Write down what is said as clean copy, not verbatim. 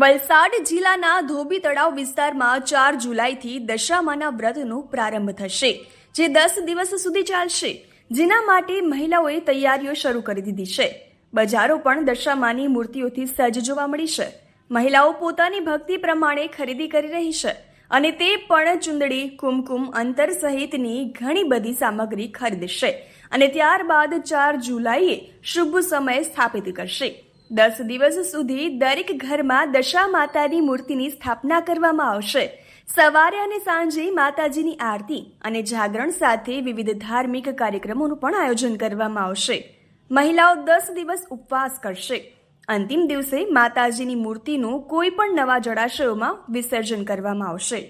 વલસાડ જિલ્લાના ધોબી તળાવ વિસ્તારમાં 4 જુલાઈથી દશામાના વ્રતનો પ્રારંભ થશે, જે 10 દિવસ સુધી ચાલશે, જેના માટે મહિલાઓએ તૈયારીઓ શરૂ કરી દીધી છે. બજારો પણ દશામાની મૂર્તિઓથી સજ્જ જોવા મળી છે. મહિલાઓ પોતાની ભક્તિ પ્રમાણે ખરીદી કરી રહી છે અને તે પણ ચુંદડી, કુમકુમ, અંતર સહિતની ઘણી બધી સામગ્રી ખરીદશે અને ત્યારબાદ 4 જુલાઈએ શુભ સમય સ્થાપિત કરશે. 10 દિવસ સુધી દરેક ઘરમાં દશા માતાની મૂર્તિની સ્થાપના કરવામાં આવશે. સવારે અને સાંજે માતાજીની આરતી અને જાગરણ સાથે વિવિધ ધાર્મિક કાર્યક્રમોનું પણ આયોજન કરવામાં આવશે. મહિલાઓ 10 દિવસ ઉપવાસ કરશે. અંતિમ દિવસે માતાજીની મૂર્તિનું કોઈ પણ નવા જળાશયોમાં વિસર્જન કરવામાં આવશે.